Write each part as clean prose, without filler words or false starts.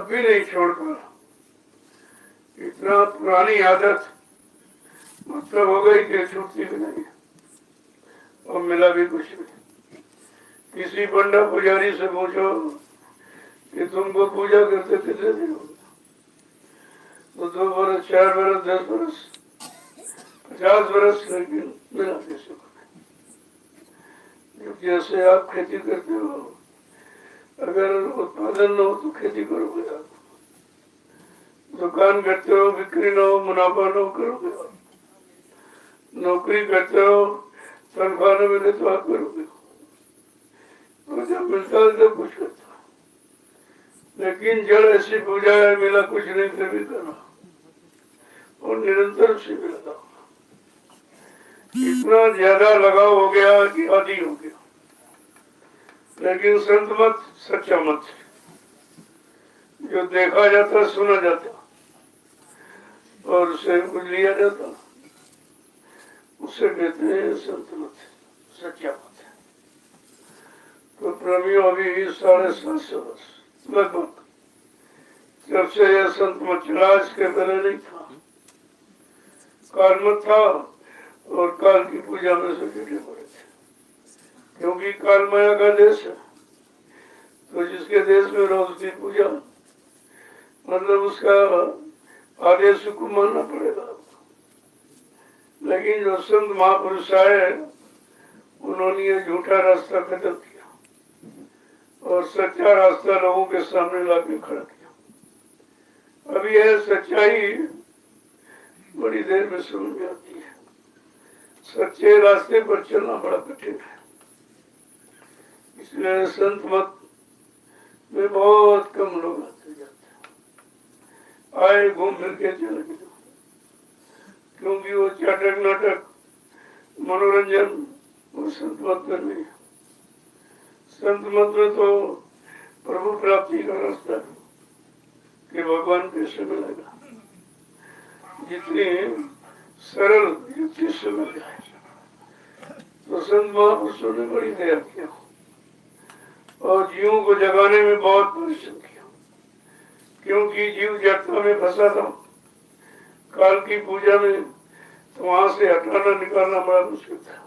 तब भी नहीं छोड़ पा। इतना पुरानी आदत मतलब हो गई कि छूटती भी नहीं और मिला भी कुछ नहीं। किसी पंडा पुजारी से पूछो कि तुमको पूजा करते कितने दिन हो गए, तो 2 बरस, 4 बरस, 10 बरस, 50 बरस, लेकिन मिला किसी को नहीं। जैसे आप खेती करते हो, अगर उत्पादन न हो तो खेती करोगे आप, दुकान करते हो, बिक्री न हो, मुनाफा न हो, करोगे आप, नौकरी करते हो, तनख्वाह न मिले तो आप करोगे, तो जब मिलता है तब कुछ करते हो। लेकिन जड़ ऐसी पूजा है, मिला कुछ नहीं फिर भी करना और निरंतर उसी में लगा। इतना ज्यादा लगाव हो गया कि आदि हो गया। लेकिन संत मत, सच्चा मत, जो देखा जाता, सुना जाता और उसे कुछ लिया जाता, उसे कहते हैं संत मत, सच्चा मत। तो प्रेमियों अभी 750 वर्ष लगभग जब से यह संत मत चला, इसके पहले नहीं था। काल मत था और काल की पूजा में से जुटे पड़े थे, क्योंकि काल माया का देश है। तो जिसके देश में रोज की पूजा, मतलब उसका आदेश को मानना पड़ेगा। लेकिन जो संत महापुरुष आए, उन्होंने ये झूठा रास्ता खत्म किया और सच्चा रास्ता लोगों के सामने लाके खड़ा किया। अब यह सच्चाई बड़ी देर में समझ में आती है। सच्चे रास्ते पर चलना बड़ा कठिन है, इसलिए संत मत में बहुत कम लोग आते जाते हैं। आए घूम फिर के चले गए, क्योंकि वो चाटक नाटक मनोरंजन वो संत मत में नहीं है। संत मत में तो प्रभु प्राप्ति का रास्ता है कि भगवान कैसे मिलेगा। जितनी सरल युक्ति से मिल जाए, तो संत महापुरुषों ने बड़ी दया किया और जीवों को जगाने में बहुत परिश्रम किया, क्योंकि जीव जड़ता में फंसा था काल की पूजा में, तो वहां से हटाना निकालना बड़ा मुश्किल था।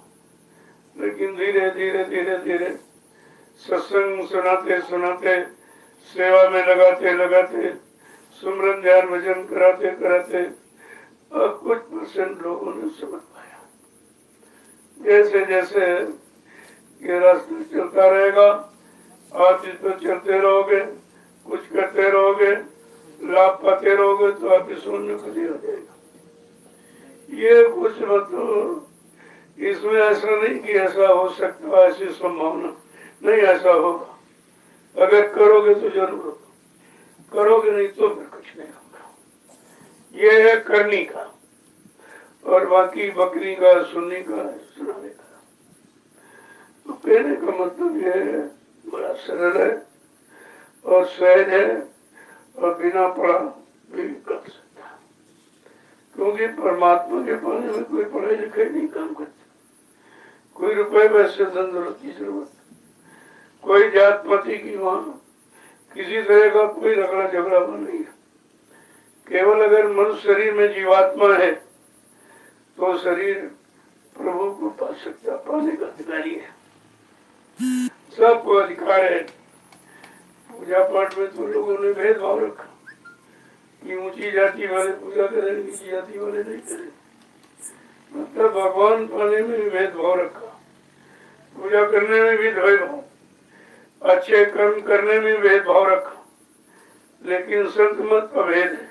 लेकिन धीरे धीरे धीरे धीरे सत्संग सुनाते सुनाते, सेवा में लगाते लगाते, सुमरन ध्यान भजन कराते कराते अब कुछ % लोगों ने समझ पाया। जैसे जैसे ये रास्ता चलता रहेगा, आप इस पर चलते रहोगे, कुछ करते रहोगे, लाभ पाते रहोगे, तो आपकी समझ में खुशी हो जाएगा। ये कुछ मतलब इसमें ऐसा नहीं कि ऐसा हो सकता, ऐसी संभावना नहीं, ऐसा होगा। अगर करोगे तो जरूर होगा, करोगे नहीं तो फिर कुछ नहीं होगा। ये है करनी का, और बाकी बकरी का, सुनने का, सुनाने का। तो कहने का मतलब ये है, बड़ा सरल है और सहज है और बिना पढ़ा भी कर सकता है, क्योंकि परमात्मा के पाने में कोई पढ़ाई लिखाई नहीं काम करती, कोई रुपए पैसे धन दौलत की जरूरत, कोई जात पाति की वहां किसी तरह का कोई रगड़ा झगड़ा नहीं है। केवल अगर मनुष्य शरीर में जीवात्मा है तो शरीर प्रभु को पा सकता, पाने का अधिकारी है, सबको अधिकार है। पूजा पाठ में तो लोगों ने भेदभाव रखा कि ऊंची जाति वाले पूजा करें, नीची जाति वाले नहीं करें, मतलब भगवान पाने में भी भेदभाव रखा, पूजा करने में भी भेदभाव, अच्छे कर्म करने में भेदभाव रखा। लेकिन संत मत का भेद है,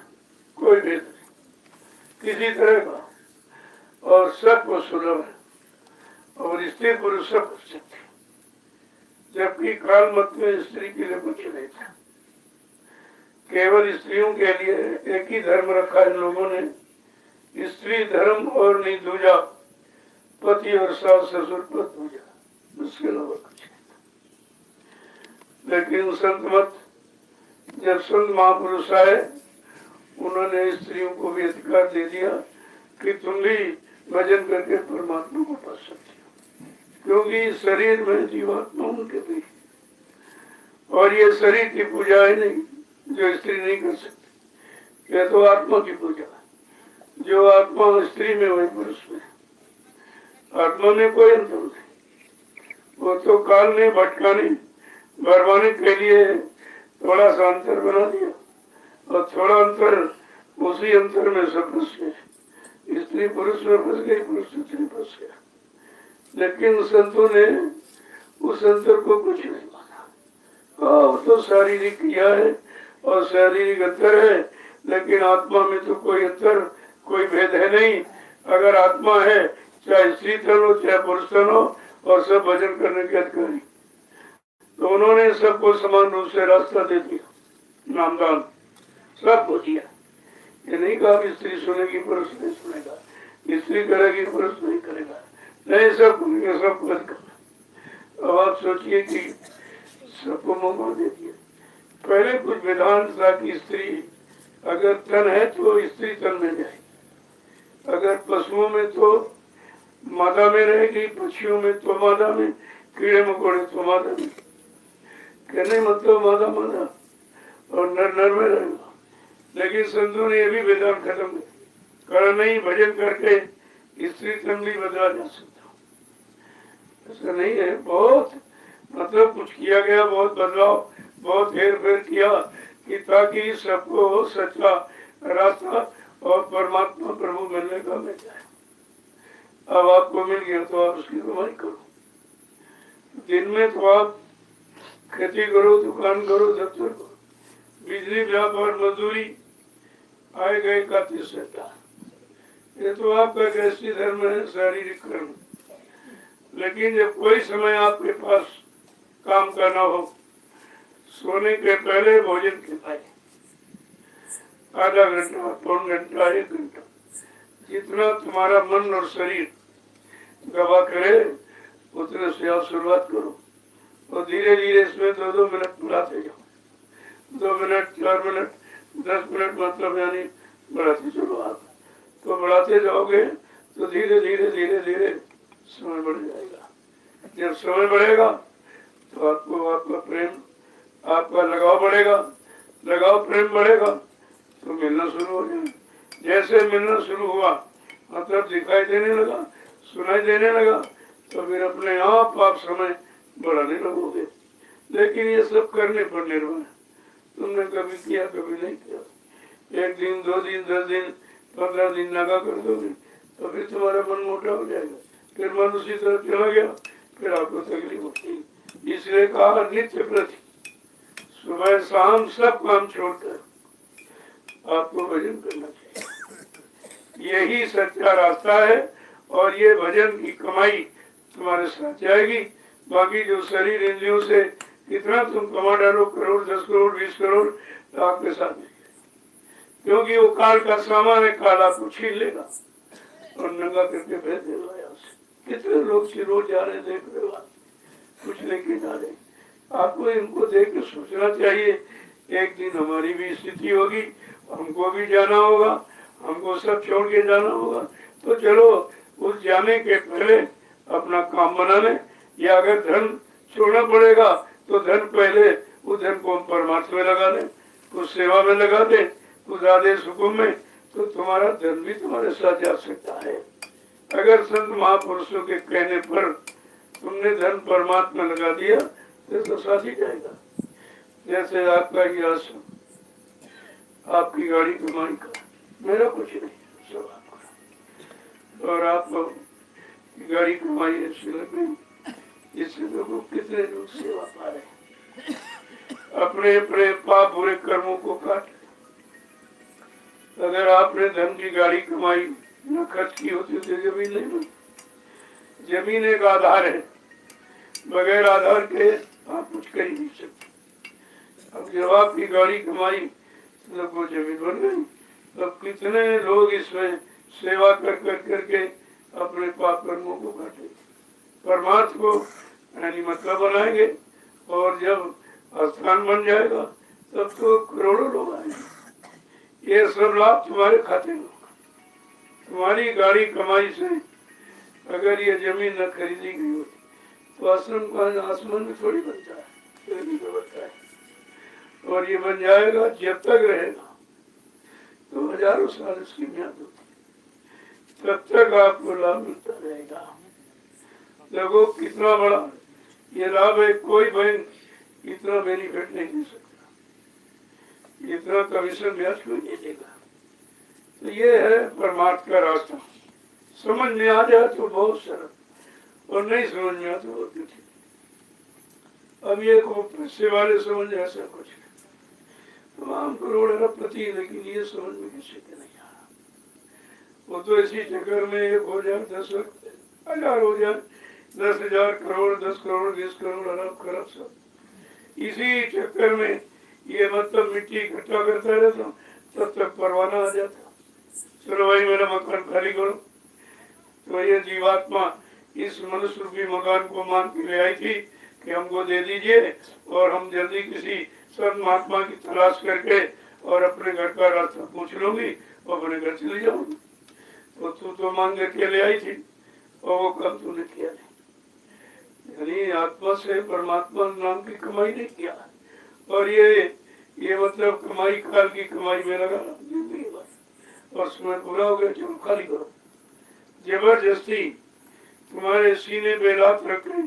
कोई भेद नहीं किसी तरह का, और सबको सुलभ है और स्त्री पुरुष सब कर सकते, जबकि काल मत में स्त्री के लिए कुछ नहीं था। केवल स्त्रियों के लिए एक ही धर्म रखा इन लोगों ने, स्त्री धर्म और नहीं दूजा, पति और सास ससुर पर दूजा, उसके अलावा कुछ नहीं। लेकिन संत मत, जब संत महापुरुष आए, उन्होंने स्त्रियों को भी अधिकार दे दिया कि तुम भी भजन करके परमात्मा को पा सकते हो, क्योंकि शरीर में जीवात्मा उनके भी, और ये शरीर की पूजा है नहीं, जो स्त्री नहीं कर सकती। यह तो आत्मा की पूजा, जो आत्मा स्त्री में वही पुरुष में, आत्मा में कोई अंतर नहीं। वो तो काल ने भटकाने भरवाने के लिए थोड़ा सा अंतर बना दिया, और थोड़ा अंतर, उसी अंतर में सब फंस गए। स्त्री पुरुष में फंस गई, पुरुष स्त्री फंस गया। लेकिन संतों ने उस अंतर को कुछ नहीं माना। वो तो शारीरिक क्रिया है और शारीरिक अंतर है, लेकिन आत्मा में तो कोई अंतर, कोई भेद है नहीं। अगर आत्मा है, चाहे स्त्री तन हो चाहे पुरुष तन हो, और सब भजन करने के अधिकारी, तो उन्होंने सबको समान रूप से रास्ता दे दिया, नामदान सबको दिया। ये नहीं कहा कि स्त्री सुनेगी पुरुष नहीं सुनेगा, स्त्री करेगी पुरुष नहीं करेगा, नहीं सब सबको अधिकार। अब आप सोचिए कि सबको मौका दे दिया। पहले कुछ विधान था कि स्त्री अगर तन है तो स्त्री तन में जाए, अगर पशुओं में तो मादा में रहेगी, पक्षियों में तो मादा में, कीड़े मकोड़े तो मादा में। कहने मतलब मादा मादा और नर नर में रहेगा। लेकिन संतों ने ये भी वेदांत खत्म कर नहीं, भजन करके स्त्री तन भी बदला जा सकता। ऐसा नहीं है, बहुत मतलब कुछ किया गया, बहुत बदलाव, बहुत हेर फेर किया कि ताकि सबको सच्चा रास्ता और परमात्मा प्रभु मिलने का मिल जाए। अब आपको मिल गया तो आप उसकी कमाई करो। दिन में तो आप खेती करो, दुकान करो, दफ्तर करो, बिजली, व्यापार, मजदूरी, आए गए का 30 घंटा, ये तो आपका गृहस्थी धर्म है, शारीरिक कर्म। लेकिन जब कोई समय आपके पास काम करना हो, सोने के पहले भोजन के पहले आधा घंटा, पौन घंटा, 1 घंटा, जितना तुम्हारा मन और शरीर गवा करे उतने से आप शुरुआत करो, और धीरे धीरे इसमें 2-2 मिनट बढ़ाते जाओ। 2 मिनट, 4 मिनट, 10 मिनट, मतलब यानी बढ़ाते चलो आप। तो बढ़ाते जाओगे तो धीरे धीरे धीरे धीरे समय बढ़ जाएगा। जब समय बढ़ेगा तो आपको आपका प्रेम, आपका लगाव बढ़ेगा, लगाव प्रेम बढ़ेगा तो मिलना शुरू हो जाएगा। जैसे मिलना शुरू हुआ मतलब दिखाई देने लगा, सुनाई देने लगा, तो फिर अपने आप समय बढ़ाने लगोगे। लेकिन ये सब करने पर निर्भर है, तुमने कभी किया कभी नहीं किया। 1 दिन, 2 दिन, 10 दिन, 15 दिन लगा कर दोगे तो फिर तुम्हारा मन मोटा हो जाएगा, फिर मन उसी तरफ चला गया, फिर आपको तकलीफ होती। इसलिए कहा नित्य प्रति सुबह शाम सब काम छोड़कर आपको भजन करना चाहिए। यही सच्चा रास्ता है, और ये भजन की कमाई तुम्हारे साथ जाएगी। बाकी जो शरीर इंद्रियों से कितना तुम कमा डालो, करोड़, 10 करोड़, 20 करोड़, तो आपके साथ नहीं, क्योंकि वो काल का सामान है, काल आपको छीन लेगा और नंगा करके भेज देगा। कितने लोग रोज जा रहे, देख रहे हो, कुछ लेके जा रहे। आपको इनको देख के सोचना चाहिए, एक दिन हमारी भी स्थिति होगी, हमको भी जाना होगा, हमको सब छोड़ के जाना होगा। तो चलो उस जाने के पहले अपना काम बना लें, या अगर धन छोड़ना पड़ेगा तो धन पहले, उस धन को हम परमार्थ में लगा दें, कुछ सेवा में लगा दें, कुछ आदेश हुकुम में, तो तुम्हारा धन भी तुम्हारे साथ जा सकता है। अगर संत महापुरुषों के कहने पर तुमने धन परमात्मा लगा दिया तो साथ ही जाएगा। जैसे आपका ही आश्रम, आपकी गाड़ी कमाई का, मेरा कुछ नहीं, सब आपका, और आप गाड़ी कमाई ऐसी लग गई, इससे लोगों कितने लोग सेवा पा रहे, अपने अपने पाप बुरे कर्मों को काट। अगर आपने धन की गाड़ी कमाई न खर्च की होती तो जमीन नहीं बनती। जमीन एक आधार है, बगैर आधार के आप कुछ कर ही नहीं सकते। अब जब आपकी गाड़ी कमाई तो वो जमीन बन गई। अब कितने लोग इसमें सेवा कर करके अपने पाप कर्मों को काटेंगे, परमार्थ को यानी मतलब बनाएंगे, और जब स्थान बन जाएगा तब तो करोड़ों लोग आएंगे। ये सब लाभ तुम्हारे खाते में, तुम्हारी गाड़ी कमाई से अगर ये जमीन न खरीदी गई होती तो आश्रम का आसमान में थोड़ी बनता है, बनता है। और ये बन जाएगा, जब तक रहेगा तो हजारों साल इसकी म्याद होती, तब तक आपको लाभ मिलता रहेगा। देखो कितना बड़ा ये लाभ है, कोई बैंक इतना बेनिफिट नहीं दे सकता, इतना कमीशन ब्याज कोई नहीं देगा। तो ये है परमार्थ का रास्ता। समझ में आ जाए तो बहुत सरल, और नहीं समझ में आता तो बहुत कठिन। अब ये को पैसे वाले समझ ऐसा कुछ तमाम करोड़ अरबपति, लेकिन ये समझ में किसी के नहीं आ रहा। वो तो इसी चक्कर में 1 हो जाए, 10 हजार हो जाए, 10,000 करोड़, 10 करोड़, 20 करोड़, अरब खरब, सब इसी चक्कर में ये मतलब मिट्टी इकट्ठा करता रहता, तब तक परवाना आ जाता, चलो भाई मेरा मकान खाली करो। तो ये जीवात्मा इस मनुष्य रूपी मकान को मांग के ले आई थी कि हमको दे दीजिए, और हम जल्दी किसी संत महात्मा की तलाश करके और अपने घर का रास्ता पूछ लूंगी और अपने घर चली जाऊंगी। तो तू तो मांग के ले आई थी और वो काम तूने किया नहीं, यानी आत्मा से परमात्मा नाम की कमाई नहीं किया। और ये मतलब कमाई, काल की कमाई में लगा जिंदगी भर, और समय पूरा हो गया, चलो खाली करो। जबरदस्ती तुम्हारे सीने पे लात रख के,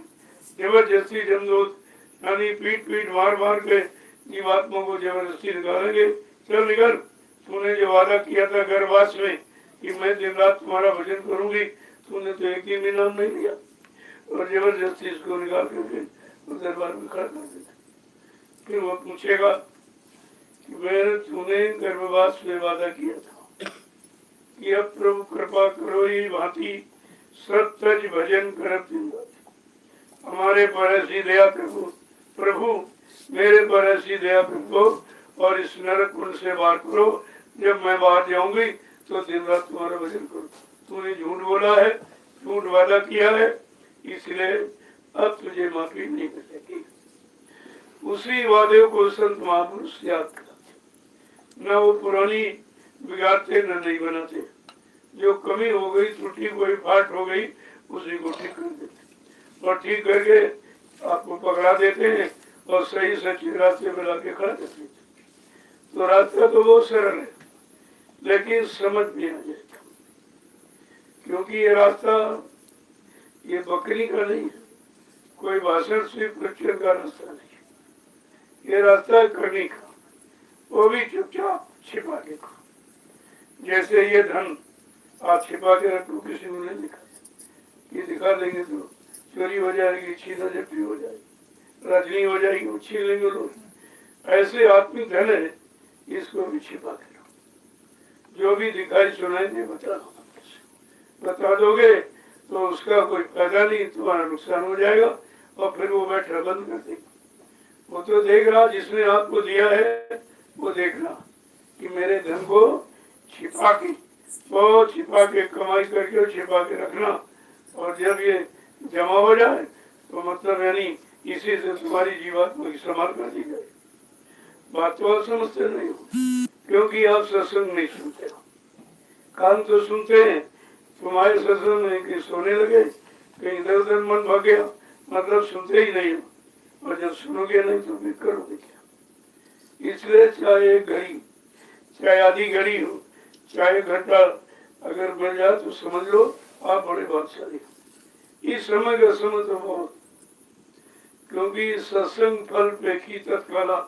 जबरदस्ती जमदूत यानी पीट पीट मार मार के जीवात्मा को जबरदस्ती निकालेंगे, चल निकल, तूने जो वादा किया था गर्भवास में कि मैं दिन रात तुम्हारा भजन करूंगी, तूने तो एक दिन भी नाम नहीं लिया, और जबरदस्ती इसको निकाल करके दरबार में खड़ा कर देता। फिर वो पूछेगा कि मैंने तूने गर्भवास में वादा किया था कि अब प्रभु कृपा करो ही भांति सत्य भजन करते, हमारे पर ऐसी दया करो प्रभु, मेरे पर ऐसी दया करो और इस नरक कुंड से बाहर करो, जब मैं बाहर जाऊंगी तो दिन रात तुम्हारा भजन करो। तूने झूठ बोला है, झूठ वादा किया है, इसलिए अब तुझे माफी नहीं मिलेगी। उसी वादे को संत महापुरुष याद कराते, न वो पुरानी बिगाड़ते न नहीं बनाते। जो कमी हो गई, त्रुटि कोई फाट हो गई, उसी को ठीक कर देते, और ठीक करके आपको पकड़ा देते हैं और सही सच्चे रास्ते में लाके खड़ा देते हैं। तो रास्ता तो बहुत सरल है, लेकिन समझ में आ जाएगा, क्योंकि ये रास्ता ये बकरी का नहीं है, कोई भाषण से प्रचार का रास्ता नहीं है, ये रास्ता करने का, वो भी चुपचाप छिपा के का। जैसे ये धन आप छिपा के रखो, किसी को नहीं दिखा, ये दिखा देंगे तो चोरी हो जाएगी, छीना झपटी हो जाएगी, रजनी हो जाएगी, वो छीन लेंगे लोग। ऐसे आत्मिक धन है, इसको भी छिपा के रखो। जो भी दिखाई सुनाई दे बता दोगे तो उसका कोई फायदा नहीं, तुम्हारा नुकसान हो जाएगा, और फिर वो बैठा बंद कर देगा। वो तो देख रहा, जिसने आपको दिया है वो देख रहा कि मेरे धन को छिपा के, वो छिपा के कमाई करके और छिपा के रखना, और जब ये जमा हो जाए तो मतलब यानी इसी से तुम्हारी जीवात्मा की संभाल कर दी जाए। बात तो आप समझते नहीं हो, क्योंकि आप सत्संग नहीं सुनते हो। कान तो सुनते हैं, तुम्हारे सत्संग में कि सोने लगे, कहीं इधर उधर मन भाग गया, मतलब सुनते ही नहीं हो, और जब सुनोगे नहीं तो फिर करोगे क्या। इसलिए चाहे एक घड़ी, चाहे आधी घड़ी हो, चाहे घंटा अगर मिल जाए तो समझ लो आप बड़े बादशाही। इस समय का समय तो बहुत, क्योंकि सत्संग फल पेखी तत्काला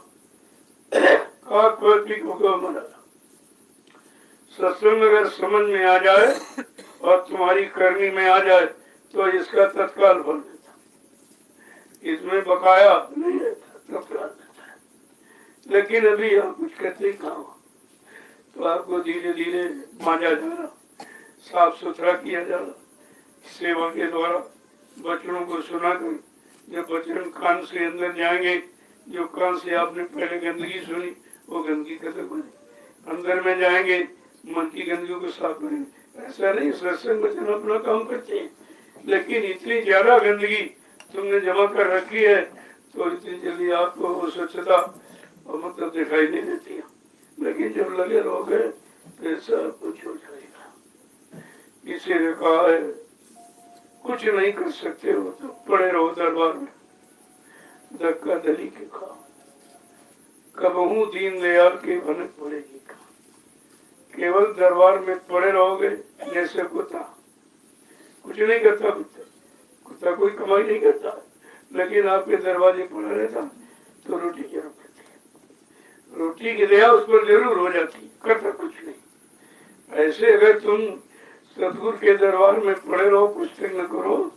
सत्संग अगर समझ में आ जाए और तुम्हारी करनी में आ जाए तो इसका तत्काल फल देता, इसमें बकाया नहीं रहता, तत्काल देता है। लेकिन अभी आप कुछ कहते ही कहा, तो आपको धीरे धीरे मांझा जा रहा, साफ सुथरा किया जा रहा, सेवा के द्वारा बच्चों को सुनाकर। जब बच्चन कान से अंदर जाएंगे, जो कान से आपने पहले गंदगी सुनी वो गंदगी खत्म हो जाएगी, अंदर में जाएंगे मन की गंदगी को साफ करेंगे। ऐसा नहीं, सत्संग वचन अपना काम करते हैं, लेकिन इतनी ज्यादा गंदगी तुमने जमा कर रखी है तो इतनी जल्दी आपको वो स्वच्छता और मतलब दिखाई नहीं देती है। लेकिन जब लगे रहोगे तो सब कुछ हो जाएगा। इसीलिए कहा है कुछ नहीं कर सकते हो तो पड़े रहो दरबार में, धक्का दली के खाओ। कबहू दीन दयाल के भनक पड़ेगी। केवल दरबार में पड़े रहोगे जैसे कुत्ता, कुछ नहीं करता कुत्ता, कुत्ता कोई कमाई नहीं करता, लेकिन आपके दरवाजे पड़ा रहता तो रोटी जरूर पड़ती है, रोटी की दया उस पर जरूर हो जाती, करता कुछ नहीं। ऐसे अगर तुम सतगुरु के दरबार में पड़े रहो, पुस्तक न करो,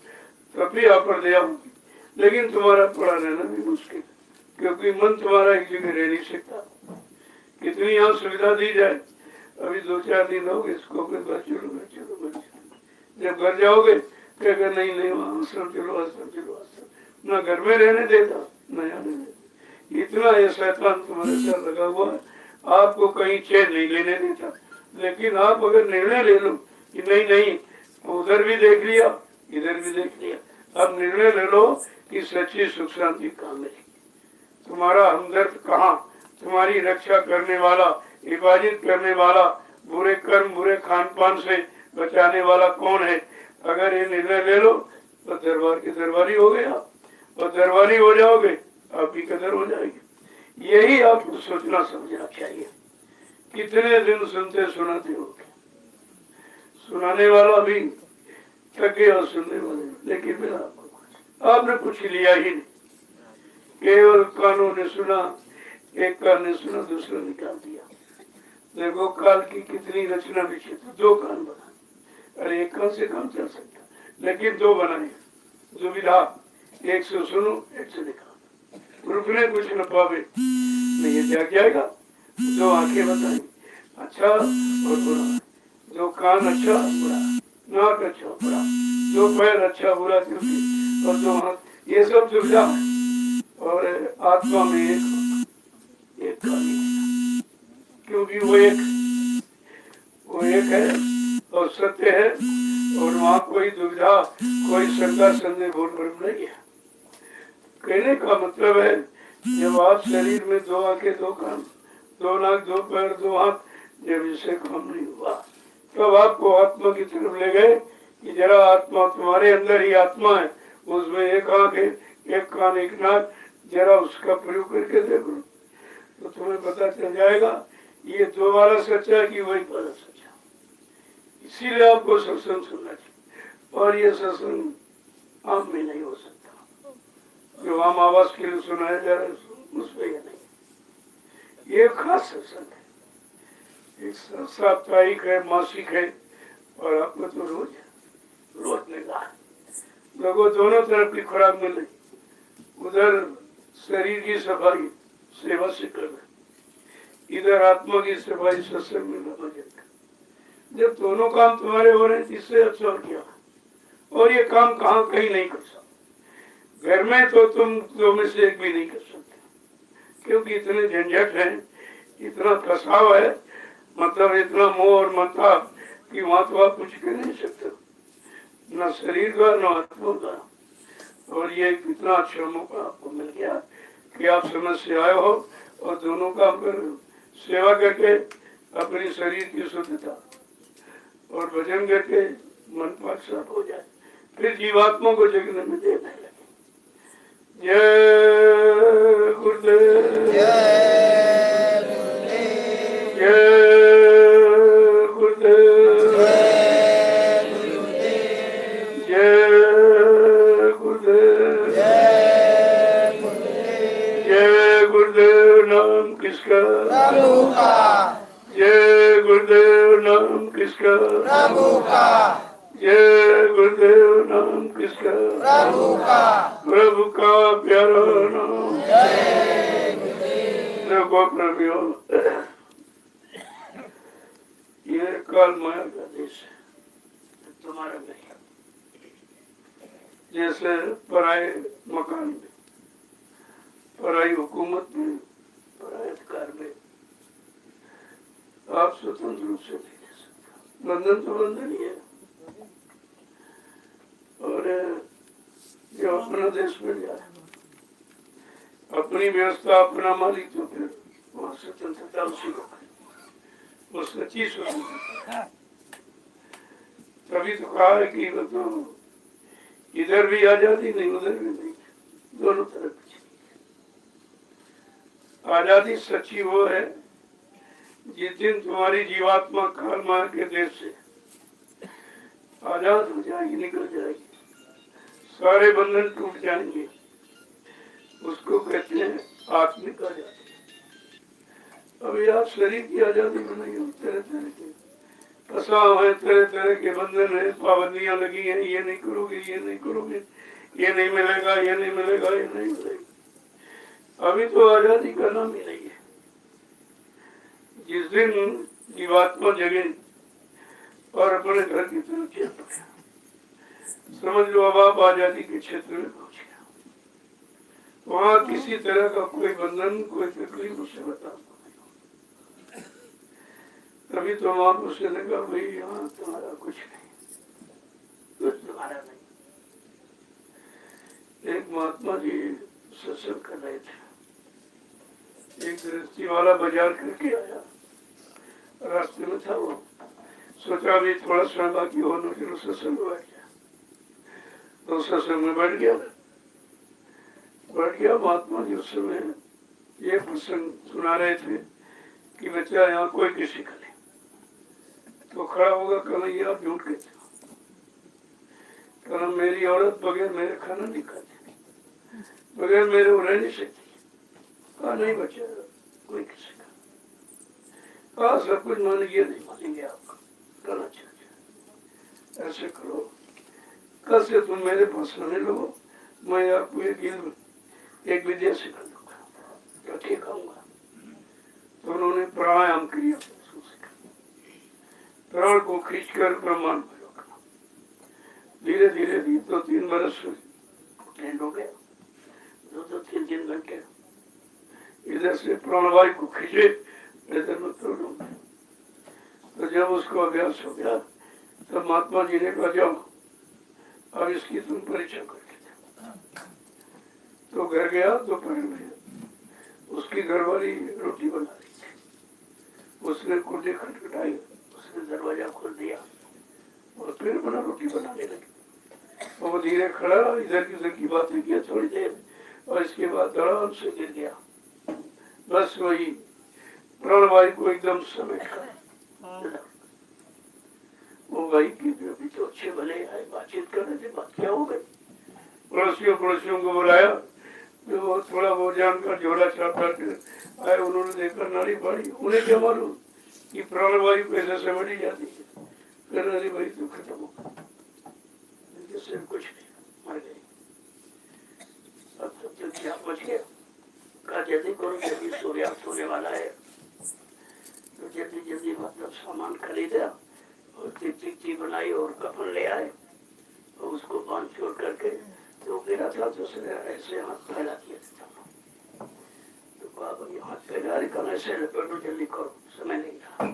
तब भी आप पर दया होगी, लेकिन तुम्हारा पड़ा रहना भी मुश्किल, क्योंकि मन तुम्हारा एक जगह रह नहीं सकता। कितनी यहाँ सुविधा दी जाए, अभी 2-4 दिन हो गए इसको चलो, जब घर जाओगे कहेगा नहीं नहीं वहाँ आश्रम चलो, आश्रम चलो, आश्रम। ना घर में रहने देता, न आने देता। इतना ये शैतान तुम्हारे साथ लगा हुआ है, आपको कहीं चैन नहीं लेने देता। लेकिन आप अगर निर्णय ले लो कि नहीं नहीं, उधर भी देख लिया, इधर भी देख लिया, अब निर्णय ले लो कि सच्ची सुख शांति कहाँ मिलेगी, तुम्हारा हमदर्द कहाँ, तुम्हारी रक्षा करने वाला, हिफाजत करने वाला, बुरे कर्म बुरे खान पान से बचाने वाला कौन है। अगर ये निर्णय ले लो तो दरबार के दरबारी हो गए आप, और दरबारी हो जाओगे आपकी कदर हो जाएगी। यही आपको सोचना समझना चाहिए। कितने दिन सुनते सुनाते हो, सुनाने वाला भी थक गया सुनने वाले, लेकिन मेरा आपने कुछ लिया ही नहीं, केवल कानों ने सुना, एक कान ने सुना, दूसरा निकाल दिया। देखो काल की कितनी रचना विचित्र, 2 कान बना, अरे एक कान से काम चल सकता, लेकिन 2 बनाए, दुविधा, एक से सुनो एक से निकाल, रुकने कुछ न पावे, नहीं ये जाग जाएगा। 2 आंखें बताई अच्छा और बुरा, 2 कान अच्छा बुरा, नाक अच्छा बुरा, 2 पैर अच्छा बुरा, क्योंकि और 2 हाथ, ये सब दुविधा है। और आत्मा में एक कान, क्योंकि वो एक है और सत्य है, और वहाँ कोई दुविधा कोई शंका संदेह भूल भ्रम नहीं है। कहने का मतलब है जब आप शरीर में 2 आंखें 2 कान 2 नाक 2 पैर 2 हाथ, जब इससे काम नहीं हुआ तब आपको आत्मा की तरफ ले गए कि जरा आत्मा तुम्हारे अंदर ही आत्मा है, उसमें एक आंख है, एक कान एक नाक, जरा उसका प्रयोग करके देखो तो तुम्हें पता चल जाएगा ये 2 वाला सच्चा है कि वही वाला सच्चा। इसीलिए आपको सत्संग सुनना चाहिए, और ये सत्संग आम में नहीं हो सकता, जो आम आवाज के लिए सुनाया जा रहा है उसमें ये नहीं, ये खास सत्संग है, एक साप्ताहिक है, मासिक है, और आपको तो रोज मिला है। लोगों दोनों तरफ की खुराक मिल रही, उधर शरीर की सफाई सेवा से कर रहे, इधर आत्मा की सफाई सत्संग में भजन। जब दोनों काम तुम्हारे हो रहे हैं इससे अच्छा और क्या, और ये काम कहाँ कहीं नहीं कर सकते। घर में तो तुम 2 में से एक भी नहीं कर सकते, क्योंकि इतने झंझट है, इतना फसाव है, मतलब इतना मोह और ममता कि वहां तो आप कुछ कर नहीं सकते, न शरीर का न आत्मा का। और ये कितना अच्छा मौका आपको मिल गया कि आप समझ से आए हो और दोनों काम कर सेवा करके अपनी शरीर की शुद्धता और भजन करके मन पाक साफ हो जाए, फिर जीवात्मा को जगने में देने लगे। जय गुरुदेव, जय गुरुदेव, जय गुरुदेव, जय गुरुदेव। नाम किसका? प्रभु का। जय गुरुदेव। नाम किसका? प्रभु का। जय गुरुदेव। नाम किसका? प्रभु का। प्रभु का प्यारा नाम। जय गुरुदेव। देखो प्रभु, ये काल माया का देश है, तुम्हारा नहीं। जैसे पराये मकान में, पराई हुकूमत में, पराये अधिकार में आप स्वतंत्र रूप से नहीं रह सकते। बंधन तो बंधन ही है, और जो अपना देश मिल जाए, अपनी व्यवस्था, अपना मालिक, तो फिर वहाँ स्वतंत्रता उसी को वो सच्ची स्वतंत्रता। तभी तो कहा है कि मतलब इधर भी आजादी नहीं, उधर भी नहीं, दोनों तरफ। आजादी सच्ची वो है जिस दिन तुम्हारी जीवात्मा काल माया के देश से आजाद हो जाएगी, निकल जाएगी, सारे बंधन टूट जाएंगे, उसको कहते हैं आत्मिक आजादी। अभी आप शरीर की आजादी में नहीं हो, तरह तरह के फसाव है, तरह तरह के बंधन है, पाबंदियां लगी हैं, ये नहीं करोगे, ये नहीं करोगे, ये नहीं मिलेगा, ये नहीं मिलेगा, ये नहीं मिलेगा। अभी तो आजादी का नाम ही नहीं है। जिस दिन जीवात्मा जगे और अपने घर की तरफ चल पड़े, समझ लो अब आप आजादी के क्षेत्र में पहुंच गया। वहां किसी तरह का कोई बंधन, कोई तकलीफ उससे बता। तभी तो आप उससे लगा भाई यहाँ तुम्हारा कुछ नहीं, कुछ तुम्हारा नहीं। एक महात्मा जी सत्संग कर रहे थे, एक गृहस्थी वाला बाजार करके आया, रास्ते में था वो, सोचा भी थोड़ा समय बाकी होने के सत्संग में बैठ गया, तो सत्संग में बैठ गया। महात्मा जी उस समय ये प्रसंग सुना रहे थे कि बच्चा यहाँ कोई किसी का नहीं, तो खड़ा होगा कन्हैया आप झूठ कहते हो, कहना मेरी औरत बगैर मेरे खाना नहीं खाती, बगैर मेरे वो रह नहीं सकती। कहा नहीं बच्चा कोई किसी का, कहा सब कुछ मानेंगे, नहीं मानेंगे आप, कहना अच्छा ऐसे करो, कल से तुम मेरे पास रहने लगो, मैं आपको एक विद्या सिखा दूंगा, तो ठीक आऊंगा। तो उन्होंने प्राणायाम किया, प्राण को खींचकर ब्रह्मांड में रोका। धीरे धीरे 2-3 बरस ट्रेंड हो गया, 2-3 घंटे इधर से प्राणवायु को खींचे, इधर में तोड़ूंगा। तो जब उसको अभ्यास हो गया तब महात्मा जी ने कहा जाओ अब इसकी तुम परीक्षा करके दो। तो घर गया, दोपहर में उसकी घरवाली रोटी बना रही थी, उसने कुर्सी खटखटाई, उसने दरवाजा खोल दिया और फिर बना रोटी बनाने लगी। और वो धीरे खड़ा इधर की बातें किया थोड़ी देर, और इसके बाद धड़ाम से गिर गया। बस वही प्राणवायु को एकदम समेट कर वो भाई की भी तो अच्छे भले आए, बातचीत कर रहे थे, बात क्या हो गई। पड़ोसियों को बुलाया, जो थोड़ा बहुत जानकर झोला छाप करके आए, उन्होंने देखकर नारी पाड़ी। उन्हें क्या मालूम कि प्राणवायु कैसे समेटी जाती है। फिर अरे भाई तो खत्म हो गया, सिर्फ कुछ नहीं, मर गई। अब सब तो क्या बच गया। कहा जल्दी करो, जल्दी सूर्यास्त होने वाला है। तो जल्दी मतलब सामान खरीदा और चिट्ठी बनाई और कफन ले आए और उसको बांध छोड़ करके तो गिरा था, तो उसने ऐसे हाथ फैला दिया था। तो बाबा ये हाथ फैला रही, कल ऐसे लपेटो, जल्दी करो, समय नहीं था।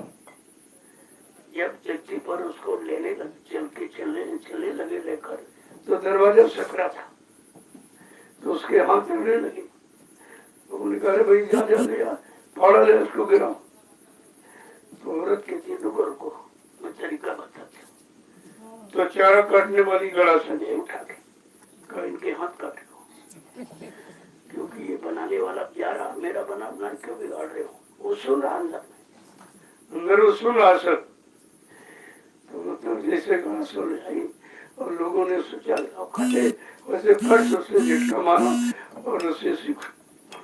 जब चिट्ठी पर उसको लेने लगे, चलने लगे लेकर, तो दरवाजा सकरा था, तो उसके हाथ चलने लगे। तो उन्होंने कहा भाई जा फाड़ा ले उसको गिरा। तो औरत कहती रुको मैं तरीका बताती हूँ। तो चारा काटने वाली गड़ा से उठा के कहा इनके हाथ काट लो, क्योंकि ये बनाने वाला प्यारा, मेरा बना क्यों बिगाड़ रहे हो। वो सुन रहा अंदर वो सुन रहा सर। तो मतलब जैसे कहा सुन आई और लोगों ने सोचा खाते, वैसे फर्श उसने झटका मारा और रस्सी से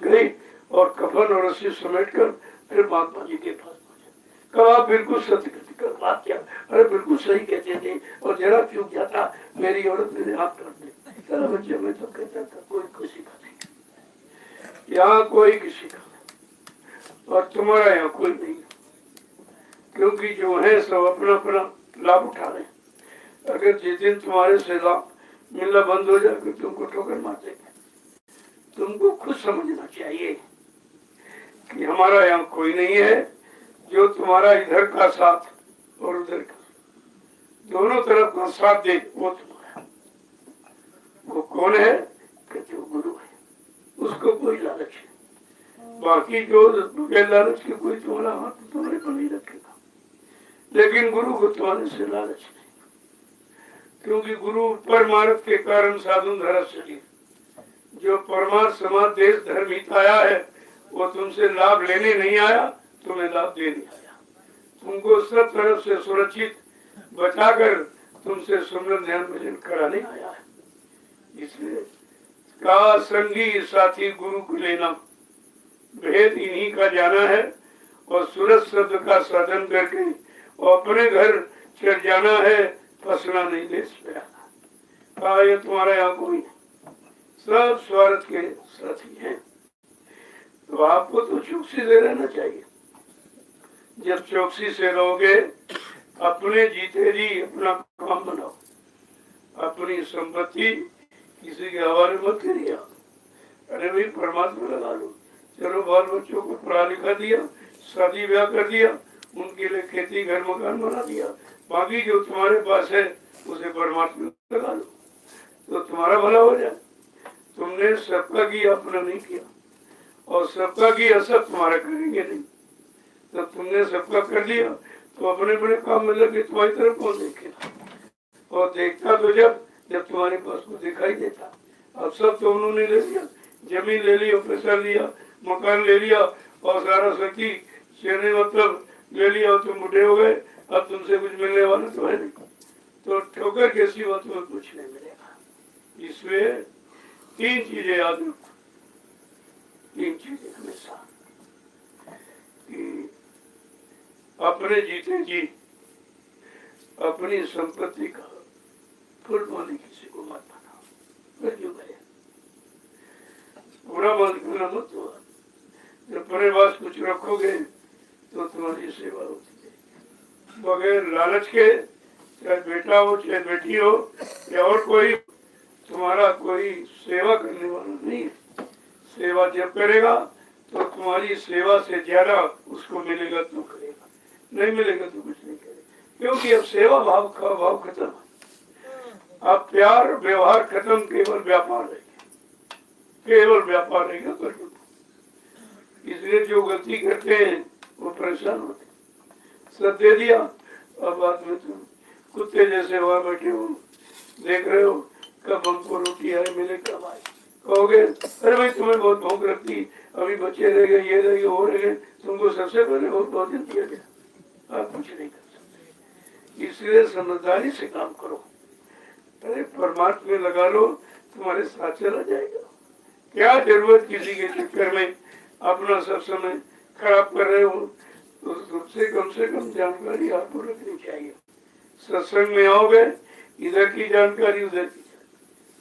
गई और कफन और रस्सी समेट कर फिर महात्मा जी के पास पहुंचे। कहा आप बिल्कुल सत्य कर, बात क्या, अरे बिल्कुल सही कहते थे, और जरा चूक जाता मेरी औरत मेरे हाथ काट दे। बच्चे मैं तो कहता था कोई किसी का नहीं, यहाँ कोई किसी का नहीं, और तुम्हारा यहाँ कोई नहीं, क्योंकि जो है सब अपना अपना लाभ उठा रहे। अगर जिस दिन तुम्हारे से लाभ मिलना बंद हो जाए तुमको ठोकर मार देंगे। तुमको खुद समझना चाहिए कि हमारा यहाँ कोई नहीं है जो तुम्हारा इधर का साथ और उधर का दोनों तरफ का साथ दे। वो तुम्हारा, वो कौन है कि जो गुरु है, उसको कोई लालच है। बाकी जो बगैर लालच के कोई तुम्हारा हाथ तुम्हारे पर नहीं रखेगा, लेकिन गुरु को तुम्हारे से लालच नहीं, क्योंकि गुरु परमार्थ के कारण साधु धरा शरीर, जो परमार्थ समाज देश धर्म हिताया है वो तुमसे लाभ लेने नहीं आया, तुम्हें लाभ देने आया। तुमको सब तरफ से सुरक्षित बचाकर तुमसे सुमरन ध्यान भजन कराने आया है। इसलिए का संगी साथी गुरु को लेना, भेद इन्हीं का जाना है और सूरज शब्द का साधन करके और अपने घर चढ़ जाना है, फसना नहीं देश पे आना। कहा ये तुम्हारा यहाँ कोई सब स्वार्थ के साथी हैं, तो आपको तो चौकसी से रहना चाहिए। जब चौकसी से रहोगे, अपने जीते जी अपना काम बनाओ, अपनी संपत्ति किसी के हवाले मत करिए। अरे भाई परमात्मा लगा लो, चलो बाल बच्चों को पढ़ा लिखा दिया, शादी ब्याह कर दिया, उनके लिए खेती घर मकान बना दिया, बाकी जो तुम्हारे पास है उसे परमात्मा लगा लो तो तुम्हारा भला हो जाए। तुमने सबका किया, अपना नहीं किया, और सबका किया सब तुम्हारा करेंगे नहीं। तो तुमने सबका कर लिया तो अपने बड़े काम में लगे, तुम्हारी तरफ कौन देखेगा? और देखता तो जब तुम्हारे पास को दिखाई देता। अब सब तो उन्होंने ले लिया, जमीन ले ली, पैसा लिया, मकान ले लिया और सारा शक्ति चेहरे मतलब ले लिया और तुम बुढ़े हो गए। अब तुमसे कुछ मिलने वाला तो है नहीं, तो ठोकर के सिवा तुम्हें कुछ नहीं मिलेगा। इसलिए तीन चीजें याद रखो, तीन चीजें हमेशा कि अपने जीते जी अपनी संपत्ति का फुल माने किसी को मत बनाओ, फिर क्यों गए बुरा मान करना मत हुआ। जब अपने पास कुछ रखोगे तो तुम्हारी सेवा होती है बगैर लालच के। चाहे बेटा हो चाहे बेटी हो या और कोई, तुम्हारा कोई सेवा करने वाला नहीं है। सेवा जब करेगा तो तुम्हारी सेवा से ज्यादा उसको मिलेगा तो करेगा, नहीं मिलेगा तो कुछ नहीं करेगा, क्योंकि अब सेवा भाव का भाव खत्म है। अब प्यार व्यवहार खत्म, केवल व्यापार रहेगा, केवल व्यापार रहेगा। पर इसलिए जो गलती करते हैं वो परेशान होते। सब दे दिया, अब बाद में तुम कुत्ते जैसे वहां बैठे हो, देख रहे हो कब हमको रोटी आए मिले कब आए। कहोगे अरे भाई तुम्हें बहुत भूख लगती, अभी बच्चे रह गए, ये रह गए, वो रह गए, तुमको सबसे पहले बहुत भोजन दिया गया, आप कुछ नहीं कर सकते। इसलिए समझदारी से काम करो। अरे परमात्मा में लगा लो, तुम्हारे साथ चला जाएगा। क्या जरूरत किसी के चक्कर में अपना सब समय खराब कर रहे हो? तो उससे कम से कम जानकारी आपको रखनी चाहिए। सत्संग में आओगे, इधर की जानकारी उधर की,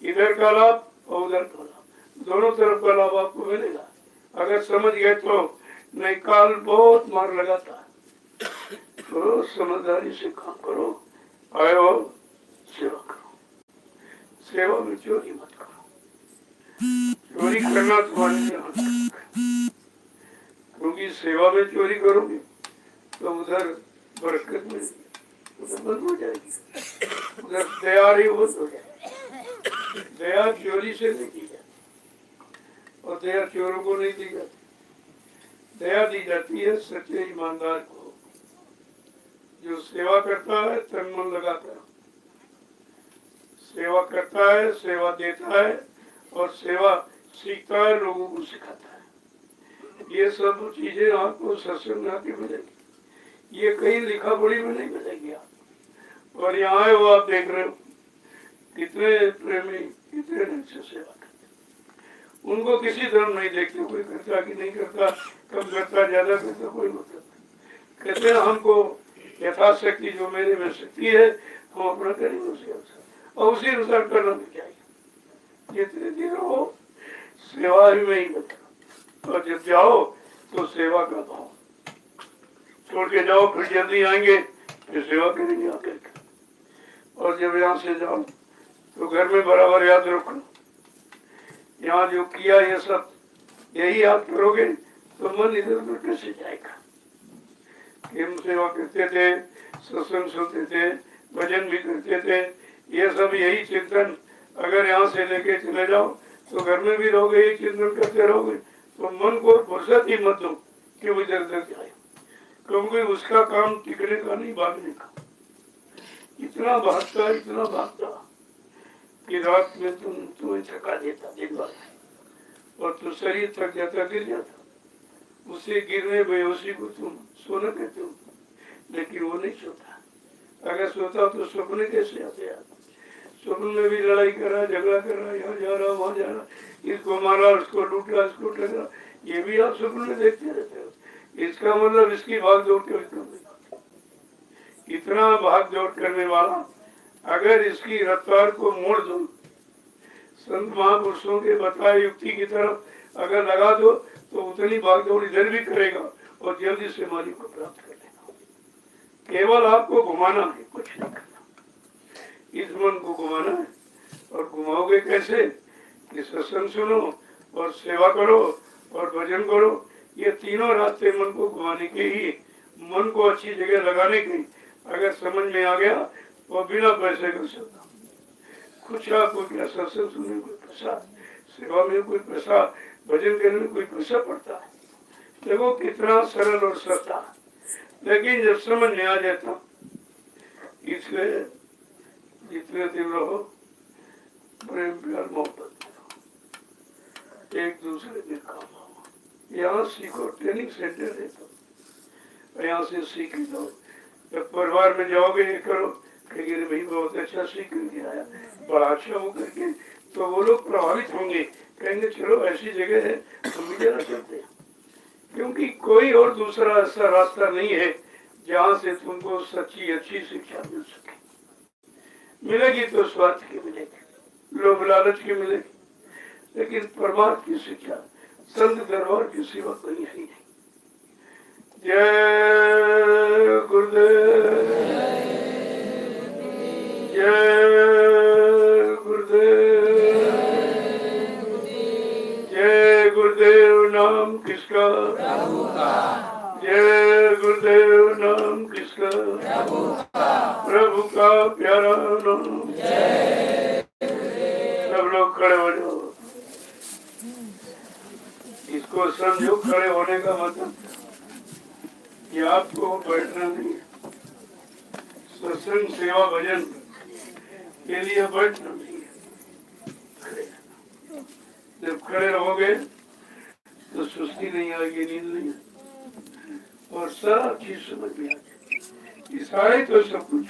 इधर का लाभ और उधर का लाभ, दोनों तरफ का लाभ आपको मिलेगा अगर समझ गए तो। नहीं काल बहुत मार लगाता है, तो समझदारी से काम करो, आयो सेवा करो। सेवा में चोरी मत करो, चोरी करना तुम्हारे लिए, क्योंकि सेवा में चोरी करोगे तो उधर बरकत मिलेगी, उधर बंद हो जाएगी, उधर दया ही बंद हो जाएगी। दया चोरी से नहीं दी जाती और दया चोरों को नहीं दी जाती। दया दी जाती है सच्चे ईमानदार को, जो सेवा करता है तन मन लगाकर, सेवा करता है, सेवा देता है और सेवा सीखता है, लोगों को सिखाता है। ये सब चीजें आपको सत्संग में आके मिलेगी, ये कहीं लिखा पढ़ी में नहीं मिलेगी आप। और यहाँ है वो आप देख रहे हो कितने प्रेमी, कितने ढंग से सेवा करते। उनको किसी तरह नहीं देखते, कोई करता कि नहीं करता, कम करता ज्यादा करता, कोई मतलब नहीं। कहते हैं हमको यथाशक्ति जो मेरे में शक्ति है हम अपना करेंगे उसी अनुसार, और उसी अनुसार करना भी चाहिए। जितने दिन हो सेवा ही में ही बता, और जब जाओ तो सेवा का भाव छोड़ के जाओ, फिर जल्दी आएंगे फिर सेवा करेंगे आकर के। और जब यहाँ से जाओ तो घर में बराबर याद रखो, यहाँ जो किया ये सब यही याद करोगे तो मन इधर उधर कैसे जाएगा। हम सेवा करते थे, सत्संग सुनते थे, भजन भी करते थे, ये सब यही चिंतन अगर यहाँ से लेके चले जाओ तो घर में भी रहोगे, यही चिंतन करते रहोगे तो मन को फुर्सत ही मत दो कि वो इधर उधर जाए, क्योंकि उसका काम टिकने का नहीं भागने का। इतना भागता कि रात में तुम्हें थका देता दिन भर, और तो शरीर थक जाता, गिर जाता। उससे गिरने बेहोशी को तुम सोना कहते हो, लेकिन वो नहीं सोता। अगर सोता तो सपने कैसे आते यार? स्वप्न में भी लड़ाई कर रहा, झगड़ा कर रहा, यहाँ जा रहा, वहां जा रहा, इसको मारा, उसको लूटा, इसको ठगा, ये भी आप स्वप्न में देखते रहते हो। इसका मतलब इसकी भाग दौड़ के इतना भाग दौड़ करने वाला अगर इसकी रफ्तार को मोड़ दो, संत महापुरुषों के बताए युक्ति की तरफ अगर लगा दो, तो उतनी भाग दौड़ इधर भी करेगा और जल्दी से मालिक को प्राप्त कर लेगा। केवल आपको घुमाना है, कुछ नहीं करना। इस मन को घुमाना है। और घुमाओगे कैसे? कि सत्संग सुनो और सेवा करो और भजन करो। ये तीनों रास्ते मन को घुमाने के ही, मन को अच्छी जगह लगाने के अगर समझ में आ गया तो बिना पैसे कर सकता। कुछ आपको क्या सत्संग सुनने में कोई पैसा, सेवा में कोई पैसा, भजन करने में कोई पैसा पड़ता है? देखो कितना सरल और सस्ता। लेकिन जब समझ में आ जाता, इसलिए जितने दिन रहो प्रेम प्यार मोहब्बत करो, एक दूसरे के काम आओ। यहाँ सीखो, ट्रेनिंग सेंटर है तो यहाँ से सीख लो। जब परिवार में जाओगे ये करो, कहेंगे भाई बहुत अच्छा सीख करके आया, बड़ा अच्छा हो करके, तो वो लोग प्रभावित होंगे, कहेंगे चलो ऐसी जगह है हम भी जाना चाहते हैं। क्योंकि कोई और दूसरा ऐसा रास्ता नहीं है जहाँ से तुमको सच्ची अच्छी शिक्षा मिल सके। मिलेगी तो स्वार्थ की मिलेगी, लोभ लालच की मिलेगी, लेकिन परमार्थ की शिक्षा संत दरबार की सिवा कहीं है नहीं। जय गुरुदेव, जय गुरुदेव, जय गुरुदेव। नाम किसका? प्रभु का। जय गुरुदेव। नाम किसका? प्रभु का। प्रभु का प्यारा नाम। सब लोग खड़े हो जाओ। इसको समझो, खड़े होने का मतलब कि आपको बैठना नहीं है। सत्संग सेवा भजन के लिए बैठना नहीं है। जब खड़े रहोगे तो सुस्ती नहीं आएगी, नींद नहीं आएगी और सारा चीज समझ में आ जाएगी। इशारे तो सब कुछ।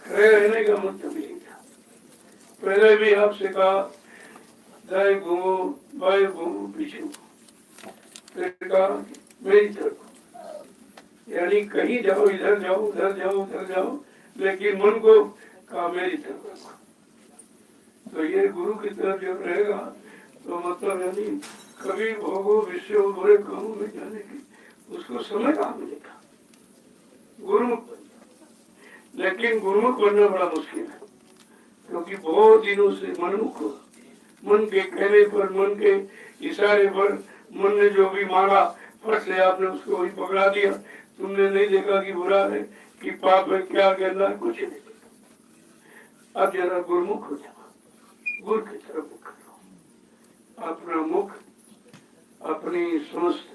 खड़े रहने का मतलब यही था। पहले भी आपसे कहा दाएं घूमो, बाएं घूमो, पीछे घूमो। फिर कहा मेरी तरफ, यानी कहीं जाओ, इधर जाओ, उधर जाओ, उधर जाओ, लेकिन मन को कहा मेरी तरफ रखो। तो ये गुरु की तरफ जब रहेगा तो मतलब यानी कभी भोगो विश्व बुरे कामों में जाने की उसको समय कहाँ मिलेगा? गुरुमुख बनना। लेकिन गुरुमुख बनना बड़ा मुश्किल है, क्योंकि बहुत दिनों से मनमुख हो। मन के कहने पर, मन के इशारे पर, मन ने जो भी मांगा फट से आपने उसको वही पकड़ा दिया। तुमने नहीं देखा कि बुरा है कि पाप है, क्या कहना है, कुछ नहीं। अब जरा गुरुमुख हो जाओ, गुरु की तरफ मुख करो। अपना मुख, अपनी समस्त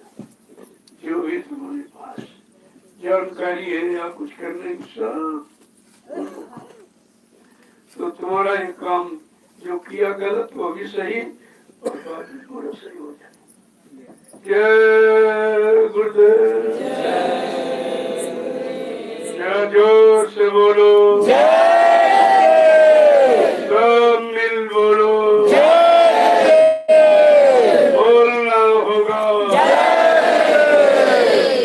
जो भी तुम्हारे पास जानकारी है या कुछ करने की सब, तो तुम्हारा ये काम जो किया गलत वो भी सही और बाद में पूरा सही हो जाए। जय गुरुदेव। जय जोर से बोलो, सब मिल बोलो, बोलना होगा,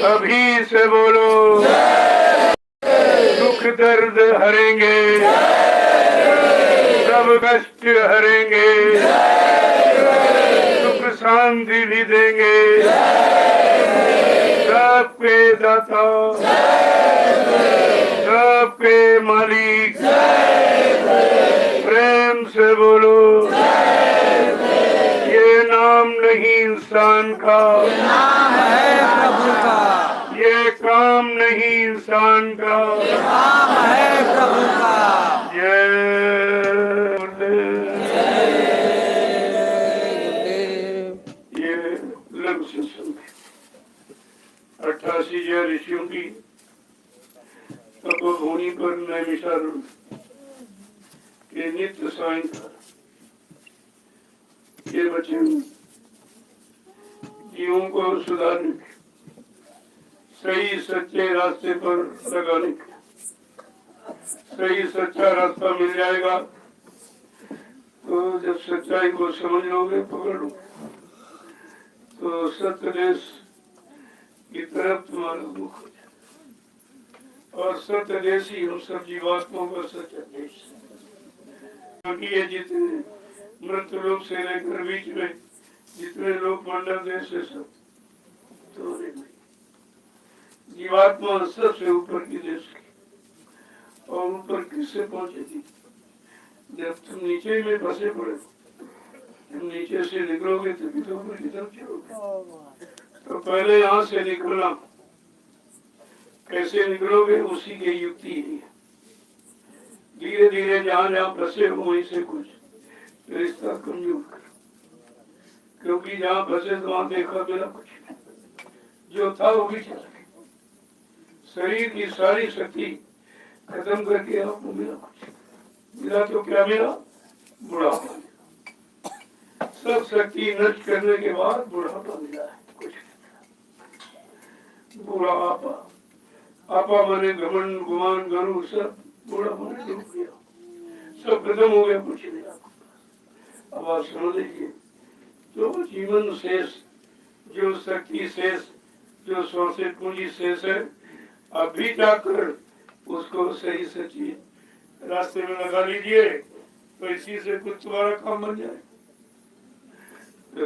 अभी से बोलो। दुख दर्द हरेंगे, सब कष्ट हरेंगे, सुख शांति भी देंगे, सबके दाता, सबके मालिक। प्रेम से बोलो, ये नाम नहीं इंसान का, नाम है प्रभु का। ये काम नहीं इंसान का, नाम है प्रभु का। जय ये लघु सत्संग 88 ऋषियों की तपोभूमि पर नैमिषारण्य के नित्य सायंकाल ये वचन जीवों को सुधारने के, सही सच्चे रास्ते पर लगाने के। सही सच्चा रास्ता मिल जाएगा तो जब सच्चाई को समझ लोगे, पकड़ लोगे, तो सत्य देश की तरफ तुम्हारा मुख हो जाए। और सत्य देश ही हम सब जीवात्माओं का सच्चा देश है। क्योंकि ये जितने मृत्यु लोक से लेकर बीच में जितने लोग मंडल देश है सब तुम्हारे नहीं। जीवात्मा सबसे ऊपर की देश की, और ऊपर किससे पहुंचेगी? जब तुम नीचे में फंसे पड़े, तुम नीचे से निकलोगे तभी तो ऊपर की तरफ चलोगे। तो पहले यहाँ से निकलना, कैसे निकलोगे उसी की युक्ति है। धीरे धीरे जहाँ जहाँ फंसे हो वहीं से कुछ रिश्ता कमजोर करो, क्योंकि जहाँ फंसे तो वहाँ देखा मेरा कुछ नहीं, जो था वो भी चला गया। शरीर की सारी शक्ति खत्म करके आपको मिला कुछ, मिला तो क्या मिला? बुढ़ापा। सब शक्ति नष्ट करने के बाद बुढ़ापा मिला है, कुछ बुढ़ापा। आपा माने घमंड गुमान गरु, सब बूढ़ा माने डूब गया, सब खत्म हो गया, कुछ नहीं आपको। अब आप समझ लीजिए, जो जीवन शेष, जो शक्ति शेष, जो शोषित पूंजी शेष है, अभी जाकर उसको सही सच्ची रास्ते में लगा लीजिए, तो इसी से कुछ तुम्हारा काम बन जाए।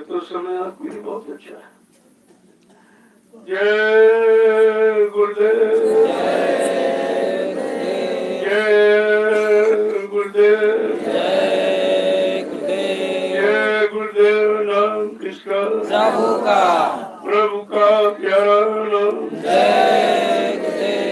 तो समय आपके लिए बहुत अच्छा है। जय गुरुदेव, जय गुरुदेव, जय गुरुदेव। नाम किसका? प्रभु का। प्रभु का प्यारा नाम। जय गुरुदेव।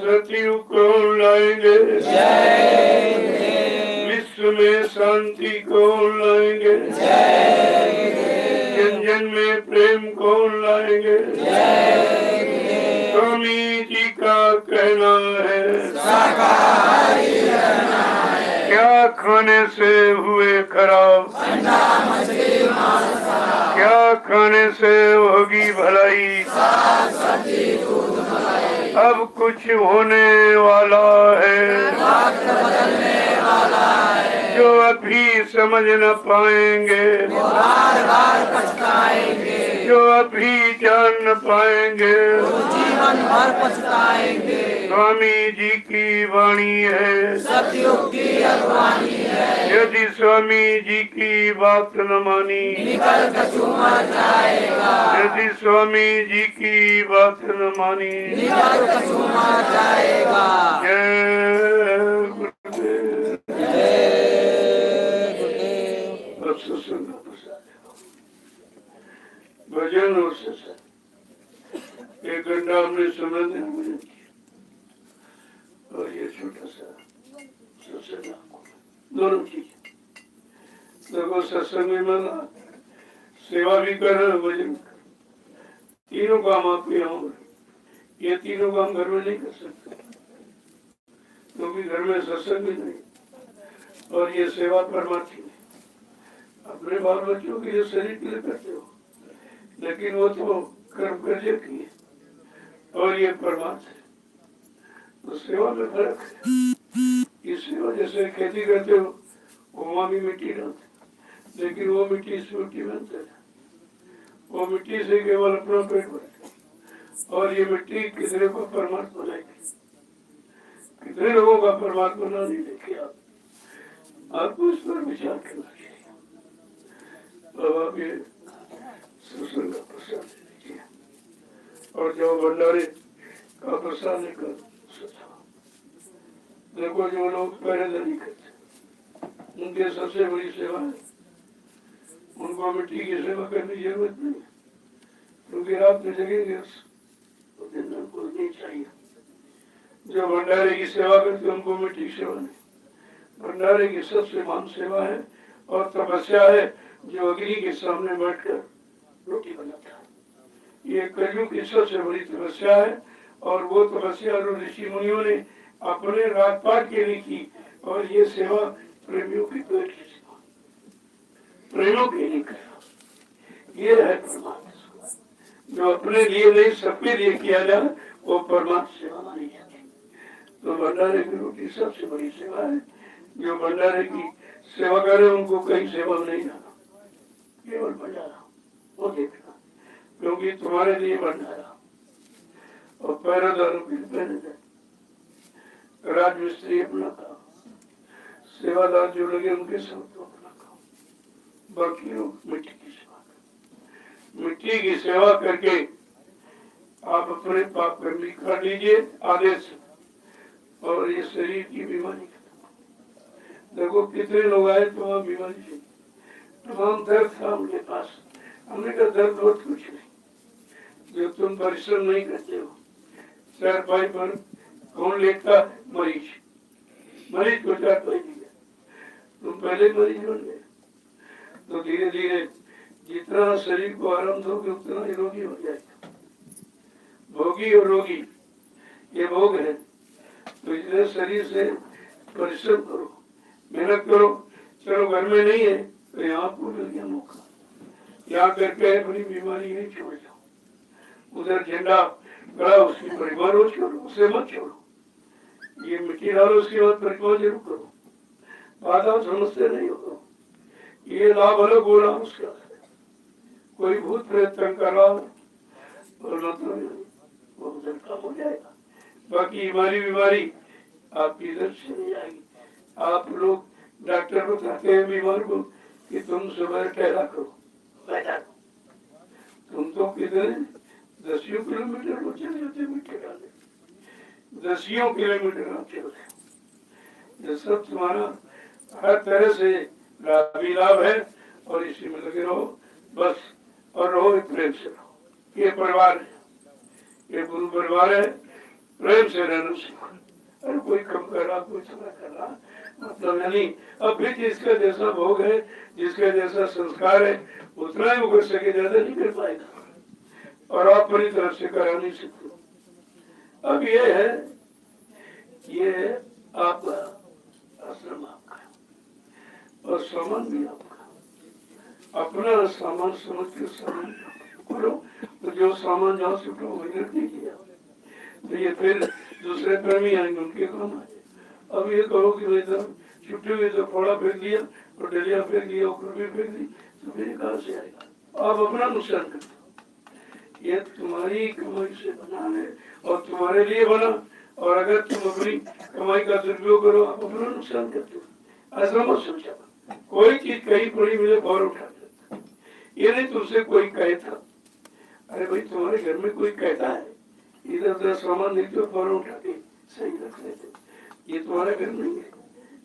सतयुग को लाएंगे, जय गुरुदेव। विश्व में शांति को लाएंगे, जय गुरुदेव। जन जन में प्रेम को लाएंगे, जय गुरुदेव। स्वामी जी का कहना है, शाकाहारी रहना है। क्या खाने से हुए खराब, अंडा मछली मांस खराब। क्या खाने से होगी भलाई, साग सब्जी दूध मलाई। अब कुछ होने वाला है, वक्त बदलने वाला है। जो अभी समझ न पाएंगे, वो बार बार पछताएंगे। जो अभी जान न पाएंगे, वो जीवन भर पछताएंगे। स्वामी जी की वाणी है, सतयुग की अगवानी है। यदि स्वामी जी की बात न मानी, निकल कछू मर जाएगा। यदि स्वामी जी की बात न मानी, निकल कछू मर जाएगा। जय गुरुदेव। जय गुरुदेव। अब सत्संग का प्रसाद है, भजन और सत्संग। 1 घंटा हमने समय देना भजन किया, और ये छोटा सा सत्संग आपको, दोनों चीज देखो। सत्संग में मैं सेवा भी कर रहा, भजन कर, तीनों काम आपको यहाँ हो रहे। ये तीनों काम घर में नहीं कर सकते, क्योंकि घर में सत्संग भी नहीं, और ये सेवा परमार्थी नहीं। अपने बाल बच्चों के लिए शरीर के लिए करते हो, लेकिन वो तो कर्म करने की है, और ये परमार्थ है। तो सेवा में फर्क है। ये सेवा जैसे खेती करते हो, वहाँ भी मिट्टी डालते, लेकिन वो मिट्टी इस मिट्टी में अंतर है। वो मिट्टी से केवल अपना पेट भरते, और ये मिट्टी कितने को परमात्मा बनाएगी, कितने लोगों का परमात्मा बना नहीं देखिए आप। आपको इस पर विचार करना चाहिए। अब आप ये सत्संग का प्रसाद लीजिए, और जो भंडारे का प्रसाद लेकर देखो, जो लोग पहरेदारी करते, उनके सबसे बड़ी सेवा है, उनको मिट्टी की सेवा करने की जरूरत नहीं, क्योंकि रात में जगेंगे तो दिन में उनको नहीं चाहिए। जो भंडारे की सेवा करते उनको मिट्टी की सेवा नहीं। भंडारे की सबसे महान सेवा है और तपस्या है, जो अग्नि के सामने बैठकर रोटी बनाता है। ये कलियुग की सबसे बड़ी तपस्या है, और वो तपस्या ऋषि मुनियों ने अपने राजपाट के लिए की, और ये सेवा प्रेमियों की पेट की सेवा, प्रेमियों के लिए करा। ये है परमात्मा। जो अपने लिए नहीं सबके लिए किया जाए वो परमात्मा सेवा मानी जाती है। तो भंडारे की रोटी सबसे बड़ी सेवा है। जो भंडारे की सेवा करे उनको कहीं सेवा में नहीं जाना, केवल भंडारा वो देखना, क्योंकि तुम्हारे लिए भंडारा और पहरेदारों के लिए पहरेदार, राजमिस्त्री अपना काम, सेवादार जो लगे उनके सब तो अपना काम, बाकी लोग मिट्टी की सेवा करें। मिट्टी की सेवा करके आप अपने पाप कर्म कर लीजिए आदेश, और ये शरीर की बीमारी खत्म। देखो कितने लोग आए तो बीमारी से तमाम दर्द था उनके पास, हमने कहा दर्द बहुत कुछ नहीं, जो तुम परिश्रम नहीं करते हो। चारपाई पर कौन लेटता? मरीज, मरीज को चारपाई दिया, तुम पहले मरीज बन गए। तो धीरे धीरे जितना शरीर को आराम दोगे उतना ही रोगी हो जाएगा। भोगी और रोगी ये भोग है। तो इसलिए शरीर से परिश्रम करो, मेहनत करो। चलो घर में नहीं है तो यहाँ आपको मिल गया मौका, यहाँ करके अपनी बीमारी नहीं छोड़ जाओ। उधर झंडा गड़ा उसकी परिवार हो छोड़ो, उसे मत छोड़ो। ये मिट्टी डालो उसके बाद परिक्रमा जरूर करो। बाधा समझते नहीं हो, ये लाभ अलग हो रहा उसका, कोई भूत प्रेत तंग कर रहा और वो उधर काम हो जाएगा। बाकी हमारी बीमारी आपकी इधर से नहीं आएगी। आप लोग डॉक्टर बताते हैं बीमार को कि तुम सुबह टहला करो, बैठा करो। तुम तो किधर 10 किलोमीटर वो चले जाते मिट्टी डाले, 10 किलोमीटर आप चल रहे। ये सब तुम्हारा हर तरह से लाभ है और इसी में लगे रहो बस, और रहो प्रेम से रहो। ये परिवार है, ये गुरु परिवार है, प्रेम से रहना सीखो। अरे कोई कम कर रहा, कोई थोड़ा कर रहा, मतलब नहीं। अब भी जिसका जैसा भोग है, जिसका जैसा संस्कार है, उतना ही वो कर सके, ज्यादा नहीं कर पाएगा। और आप अपनी तरफ से करा नहीं सकते। अब ये है, ये आपका आश्रम आपका और सामान भी आपका। अपना सामान समझ के सामान करो, तो जो सामान जहाँ से उठो वही रख दीजिए। तो ये फिर दूसरे प्रेमी आएंगे, उनके काम आए। अब ये कहो कि भाई साहब छुट्टी हुई तो थोड़ा फेंक दिया और डलिया फेंक दिया, ऊपर भी फेंक दी, तो फिर कहाँ से आएगा? आप अपना नुकसान करते हो। ये तुम्हारी कमाई से बना है और तुम्हारे लिए बना, और अगर तुम अपनी कमाई का दुरुपयोग करो आप अपना नुकसान करते हो। ऐसा मत सोचा। कोई चीज कहीं पड़ी मिले फौरन उठा देता, ये नहीं तुमसे कोई कहता। अरे भाई तुम्हारे घर में कोई कहता है इधर उधर सामान नहीं तो फौरन उठा के सही रख लेते। ये तुम्हारा घर नहीं है,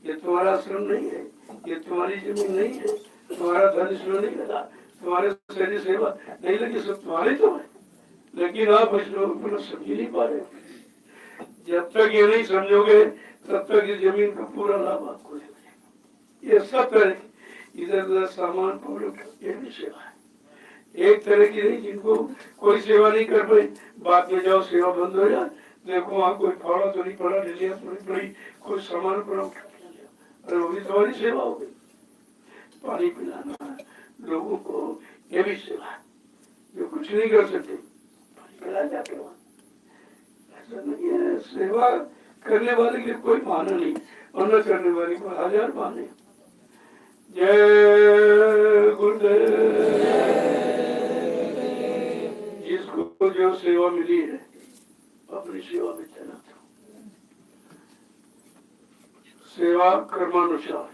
ये तुम्हारा आश्रम नहीं है, ये तुम्हारी जमीन नहीं है, तुम्हारा धन इसमें नहीं लगा, तुम्हारे शरीर सेवा नहीं लगी, सब तुम्हारे तो है। लेकिन आप इस लोग अपना समझ नहीं पा रहे। जब तक ये नहीं समझोगे तब तक इस जमीन का पूरा लाभ आपको लेगा। ये सब तरह इधर उधर सामान पकड़ो, ये भी सेवा है। एक तरह की नहीं, जिनको कोई सेवा नहीं कर पाई बाद में जाओ सेवा बंद हो जाए, देखो वहाँ कोई फाड़ा तो नहीं पड़ा, लिया तो नहीं पड़ी, कोई सामान पड़ा उठा के लिया, अरे वो भी तुम्हारी सेवा हो गई। पानी पिलाना लोगों को, ये भी सेवा है। जो कुछ नहीं कर सकते पानी पिला जाके वहाँ, ऐसा नहीं है। सेवा करने वाले के कोई माना नहीं, और न करने वाले को 1000 माने। जय गुरुदेव। जिसको जो सेवा मिली है अपनी सेवा में चला था। सेवा कर्मानुसार,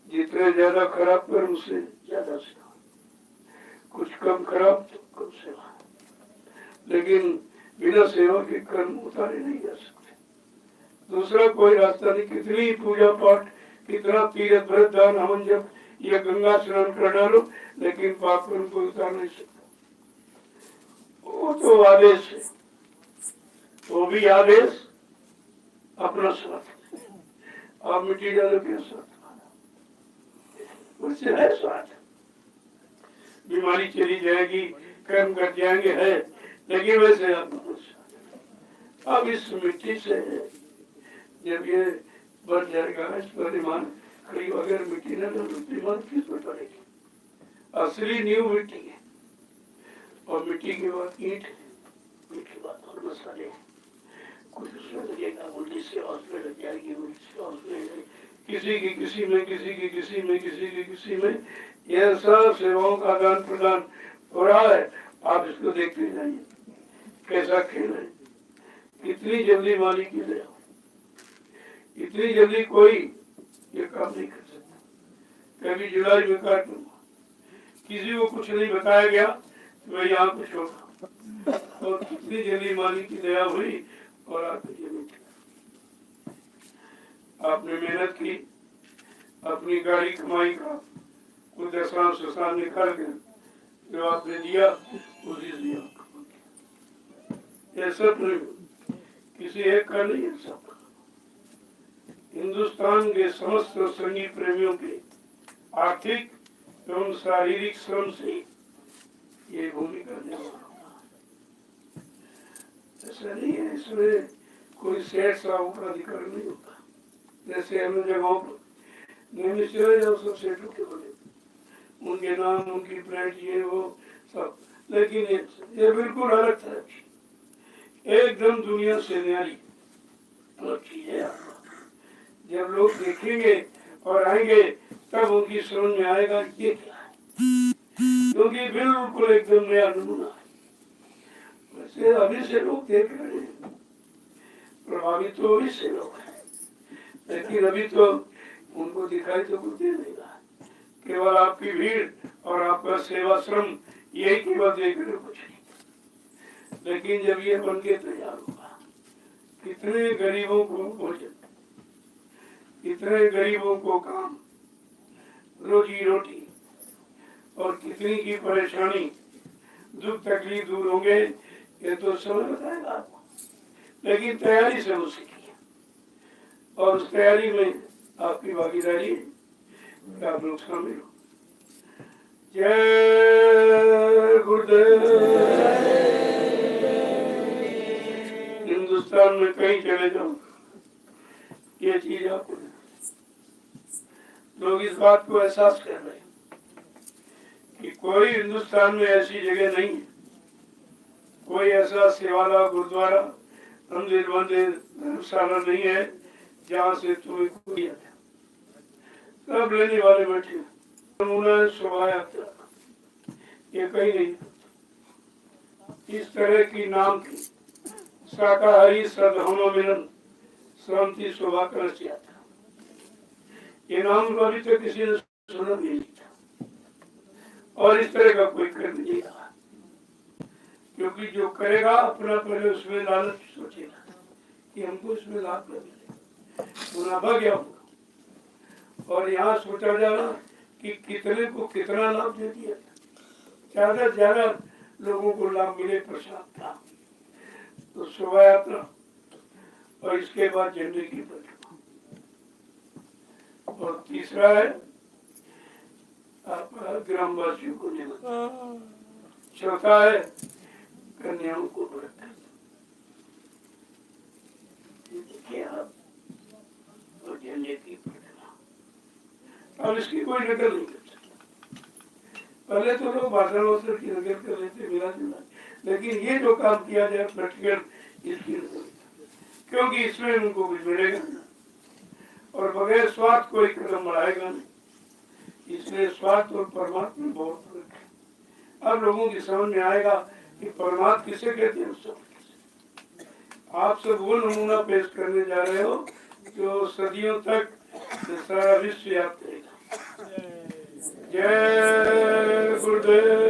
जितने ज्यादा खराब कर्म से ज्यादा सेवा, कुछ कम खराब तो कम सेवा। लेकिन बिना सेवा के कर्म उतारे नहीं जा सकते। दूसरा कोई रास्ता नहीं। कितनी पूजा पाठ, कितना तीर्थ व्रत दान हवन जब ये गंगा स्नान कर डालो, लेकिन पाप कर्म को उतार नहीं सकता। वो तो आदेश है, वो भी आदेश अपना स्वार्थ। आप मिट्टी डालो के स्वार्थ, उससे है स्वार्थ। बीमारी चली जाएगी, कर्म कर जाएंगे है, लेकिन वैसे अब इस मिट्टी से जब ये बढ़ जाएगा, इस पर ईमान खड़ी अगर मिट्टी न डालो ईमान किस पर पड़ेगी? असली नींव मिट्टी है, और मिट्टी के बाद ईंट, ईंट के बाद और मसाले, कुछ उसमें लगेगा, उल्टी से में लग जाएगी, उल्टी से में, किसी की किसी में, किसी की किसी में, किसी की किसी में, यह सब सेवाओं का आदान प्रदान हो रहा है। आप इसको देखते जाइए कैसा खेल है। इतनी जल्दी मालिक की दया, इतनी जल्दी कोई ये काम नहीं कर सकता। कभी जुलाई में काट दूंगा, किसी को कुछ नहीं बताया गया तो मैं यहाँ कुछ होगा, और कितनी जल्दी मालिक की दया हुई और आपने जमीन, आपने मेहनत की, अपनी गाड़ी कमाई का कुछ दशांश सुशान निकाल के जो आपने दिया उसी से ये सब नहीं, किसी एक का नहीं है, सब हिंदुस्तान के समस्त संगीत प्रेमियों के आर्थिक एवं शारीरिक श्रम से ये भूमिका निर्वाह होगा। ऐसा नहीं है इसमें कोई सेठ साहू का अधिकार नहीं होता। जैसे अन्य जगहों पर नहीं चले जाओ सब सेठों के बने, उनके नाम, उनकी प्लेट, ये वो सब, लेकिन ये बिल्कुल अलग तरह की, एकदम दुनिया से न्यारी चीज है। जब लोग देखेंगे और आएंगे तब उनकी समझ में आएगा ये क्या है, क्योंकि बिल्कुल एकदम नया नमूना है। वैसे अभी से लोग देख रहे हैं, प्रभावित तो अभी से लोग हैं, लेकिन अभी तो उनको दिखाई तो कुछ दे देगा, केवल आपकी भीड़ और आपका सेवा श्रम यही केवल देख रहे कुछ नहीं। लेकिन जब ये बन के तैयार होगा, कितने गरीबों को भोजन, कितने गरीबों को काम, रोजी रोटी, और कितनी की परेशानी, दुख तकलीफ दूर होंगे, ये तो समय बताएगा आपको। लेकिन तैयारी से हो सकी, और उस तैयारी में आपकी भागीदारी है, आप लोग शामिल हो। जय गुरुदेव। हिंदुस्तान में कहीं चले जाओ ये चीज आपको, लोग इस बात को एहसास कर रहे हैं कि कोई हिंदुस्तान में ऐसी जगह नहीं है, कोई ऐसा सेवाला, गुरुद्वारा, मंदिर, मंदिर, धर्मशाला नहीं है जहाँ से तुम्हें कोई सब लेने वाले बैठे। नमूना शोभा यात्रा ये कहीं नहीं, इस तरह की नाम की शाकाहारी सद्भावना मिलन शांति शोभा कलश यात्रा, ये नाम को अभी तक किसी ने सुना नहीं था, और इस तरह का कोई कर नहीं रहा, क्योंकि जो करेगा अपना पहले उसमें लालच सोचेगा कि हमको इसमें लाभ मिले, मुनाफा क्या होगा, और यहाँ सोचा जा रहा कि कितने को कितना लाभ दे दिया, ज्यादा से ज्यादा लोगों को लाभ मिले प्रसाद का। तो शोभा यात्रा और इसके बाद झंडे की प्रतिमा, और तीसरा है आपका ग्रामवासियों को निमंत्रण, चौथा है कन्याओं को व्रत। देखिए आप, और झंडे की प्रतिमा, अब इसकी कोई नकल नहीं कर सकता। पहले तो लोग भाषण वस्त्र की नकल कर लेते मिला जुला, लेकिन ये जो काम किया जाए प्रैक्टिकल इसकी नकल, क्योंकि इसमें उनको कुछ मिलेगा और बगैर स्वार्थ कोई कदम बढ़ाएगा नहीं। इसलिए स्वार्थ और परमात्मा में बहुत फर्क है। अब लोगों की समझ में आएगा कि परमात्मा किसे कहते हैं, सब आप सब वो नमूना पेश करने जा रहे हो जो सदियों तक सारा विश्व याद करेगा। जय गुरुदेव।